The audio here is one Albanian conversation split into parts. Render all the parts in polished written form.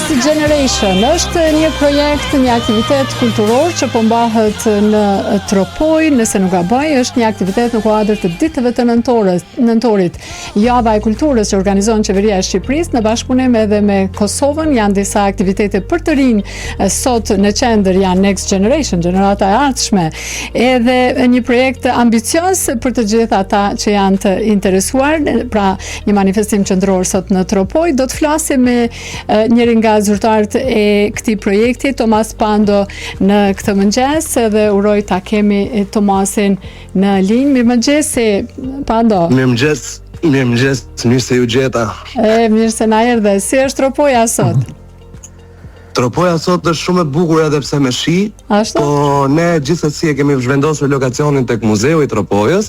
Next Generation është një projekt, një aktivitet kulturor që po mbahet në Tropoj, nëse nuk gaboj, është një aktivitet në kuadër të ditëve të nëntorit. Java e kulturës që organizon Qeveria e Shqipërisë në bashkëpunim edhe me Kosovën, janë disa aktivitete për të rinj sot në qendër janë Next Generation, gjenerata e ardhshme, edhe një projekt ambicios për të gjithë ata që janë të interesuar, pra një manifestim qendror sot në Tropoj. Do të flasim me njëri nga zyrtarët e këtij projekti, Tomas Pando, në këtë mëngjes, dhe uroj ta kemi Tomasin në linjë. Mirëmëngjes, Pando. Mirëmëngjes, mirë se ju gjeta. Mirë se na erdhe. Si është Tropoja sot? Tropoja sot është shumë e bukur edhe pse me shi, Ashtu? po ne gjithsesi e kemi zhvendosur lokacionin tek Muzeu i Tropojës,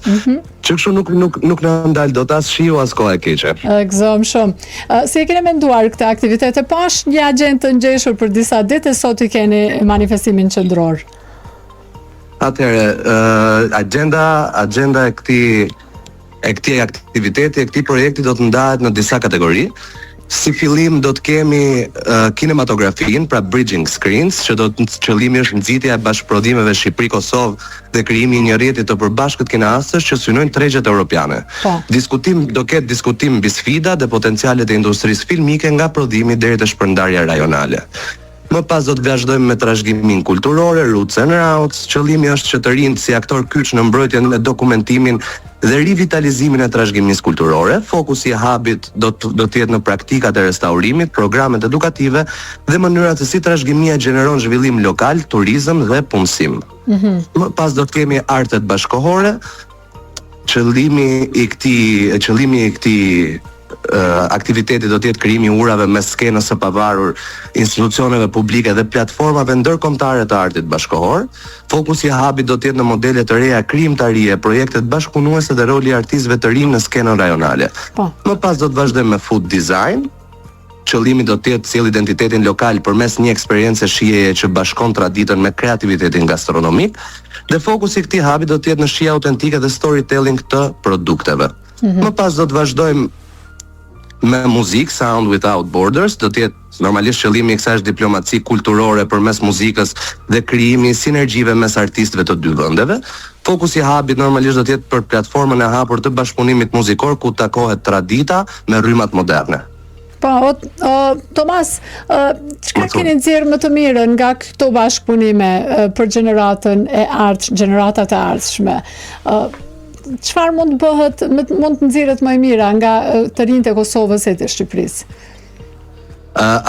që kështu nuk na ndal dot as shiu as kohë e keqe. Gëzom shumë. Si e keni menduar këtë aktivitet? E pash një agjendë të ngjeshur për disa ditë, sot i keni manifestimin qendror. Atëherë, agenda e këtij aktiviteti, e këtij projekti do të ndahet në disa kategori. Si fillim do të kemi kinematografin, pra bridging screens, që qëllimi është nxitja e bashkëprodhimeve Shqipëri-Kosovë dhe krijimi i një rrjeti të përbashkët kineastësh që synojnë tregjet europiane. Do ketë diskutim mbi sfida dhe potencialet e industrisë filmike nga prodhimi deri te shpërndarja rajonale. Më pas do të vazhdojmë me trashëgiminë kulturore, Roots and Roots. Qëllimi është që të rinjt si aktor kyç në mbrojtjen e dokumentimin dhe rivitalizimin e trashëgimisë kulturore. Fokusi i hubit do të jetë në praktikat e restaurimit, programet edukative dhe mënyrat se si trashëgimia gjeneron zhvillim lokal, turizëm dhe punësim. Më pas do të kemi artet bashkohore. Qëllimi i këtij aktiviteti do të jetë krijimi i urave mes skenës së pavarur, institucioneve publike dhe platformave ndërkombëtare të artit bashkëkohor. Fokusi i hubit do të jetë në modele të reja krijimtarie, projektet bashkëpunuese dhe roli i artistëve të rinj në skenën rajonale. Më pas do të vazhdojmë me food design. Qëllimi do të jetë sjell identitetin lokal përmes një eksperiencë shijeje që bashkon traditën me kreativitetin gastronomik, dhe fokusi i këtij hubi do të jetë në shije autentike dhe storytelling të produkteve. Më pas do të vazhdojmë me muzikë, Sound Without Borders, do të jetë normalisht qëllimi i kësaj është diplomaci kulturore përmes muzikës dhe krijimi i sinergjive mes artistëve të dy vendeve. Fokusi i hubit normalisht do të jetë për platformën e hapur të bashkëpunimit muzikor ku takohet tradita me rrymat moderne. Tomas, çka keni nxjerrë më të mirën nga këto bashkëpunime për gjeneratat e ardhshme? Çfarë mund të bëhet, mund të nxirret më e mira nga të rinjt e Kosovës e të Shqipërisë?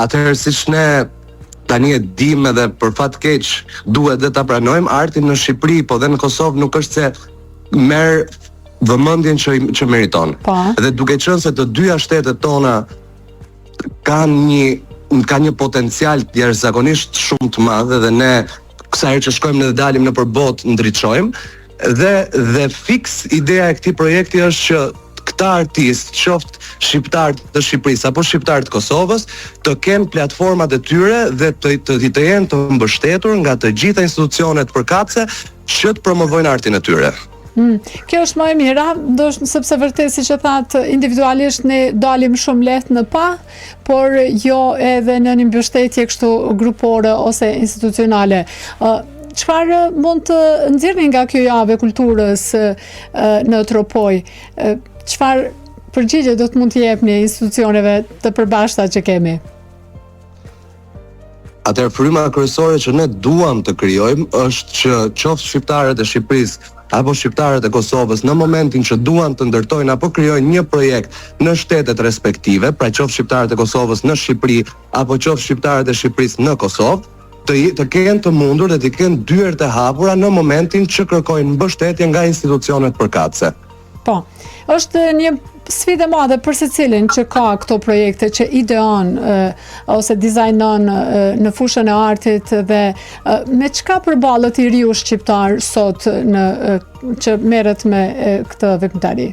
Atëherë, siç ne tani e dimë edhe për fat keq duhet dhe ta pranojmë, arti në Shqipëri po dhe në Kosovë nuk është se merr vëmendjen që meriton. Dhe duke qenë se të dyja shtetet tona kanë një potencial jashtëzakonisht shumë të madh dhe ne kësaj herë që shkojmë dhe dalim në përbot ndriçojmë. Dhe fiks ideja e këtij projekti është që këta artistë, qoftë shqiptarë të Shqipërisë apo shqiptarë të Kosovës, të kenë platformat e tyre dhe të jenë të mbështetur nga të gjitha institucionet përkatëse që të promovojnë artin e tyre. Kjo është më e mira, sepse vërtet siç e thatë, individualisht ne dalim shumë lehtë në pa, por jo edhe në një mbështetje kështu grupore ose institucionale. Çfarë mund të nxjerrni nga kjo javë e kulturës në Tropoj? Çfarë përgjigje do të mund të jepni institucioneve të përbashkëta që kemi? Atëherë, fryma kryesore që ne duam të krijojmë është që qoftë shqiptarët e Shqipërisë apo shqiptarët e Kosovës në momentin që duan të ndërtojnë apo krijojnë një projekt në shtetet respektive, pra qoftë shqiptarët e Kosovës në Shqipëri apo qoftë shqiptarët e Shqipërisë në Kosovë, të kenë të mundur dhe të kenë dyert e hapura në momentin që kërkojnë mbështetje nga institucionet përkatëse. Është një sfidë e madhe për secilin që ka këto projekte, që ideon ose dizajnon në fushën e artit, dhe me çka përballet i riu shqiptar sot që merret me këtë veprimtari?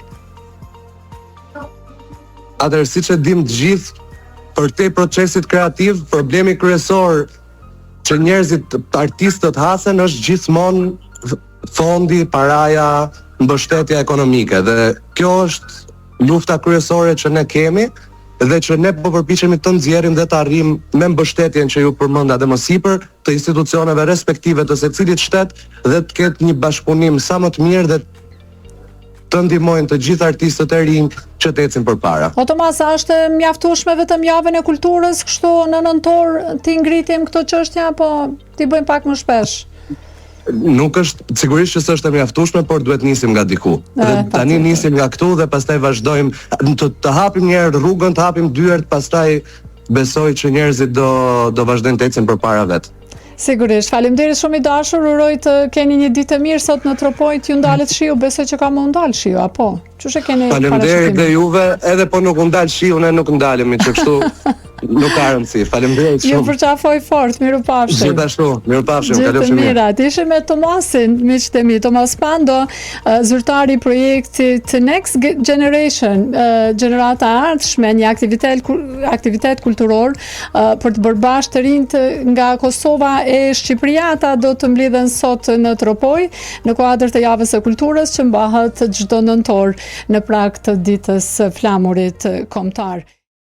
Atëherë, siç e dim të gjithë, për te procesit kreativ, problemi kryesor që njerëzit, artistët hasen është gjithmonë fondi, paraja, mbështetja ekonomike, dhe kjo është lufta kryesore që ne kemi, dhe që ne po përpiqemi të nxjerrim dhe të arrijmë me mbështetjen që ju përmenda dhe më sipër të institucioneve respektive të secilit shtet dhe të ketë një bashkëpunim sa më të mirë dhe të ndihmojnë të gjithë artistët e rinj që të ecin përpara. O Tomas, a është mjaftueshme vetëm javën e kulturës, kështu në nëntor ti ngritim këto çështja, apo ti bëjmë pak më shpesh? Nuk është, sigurisht që s'është e mjaftueshme, por duhet nisim nga diku. Dhe tani nisim nga këtu dhe pastaj vazhdojmë të hapim një herë rrugën, të hapim dyert, pastaj besoj që njerëzit do vazhdojnë të ecin përpara vet. Sigurisht, faleminderit shumë i dashur, uroj të keni një ditë të mirë sot në Tropoj, t'ju ndalet shiu, besoj që ka më ndal shiu, apo? Çuçi keni Faleminderit dhe juve, edhe po nuk ndal shiu, ne nuk ndalemi, që kështu nuk ka rëndësi. Faleminderit shumë. Ju përqafoj fort, mirupafshim. Gjithashtu, mirupafshim, kalofshim mirë. Gjithë mirat. Ishim me Tomasin, miqtë e mi, Tomas Pando, zyrtari i projektit Next Generation, gjenerata e ardhshme, një aktivitet kulturor për të bërë bashkë të rinjt nga Kosova e Shqipëria. Ata do të mbledhen sot në Tropoj në kuadër të javës së kulturës që mbahet çdo nëntor në prag të ditës së flamurit kombëtar.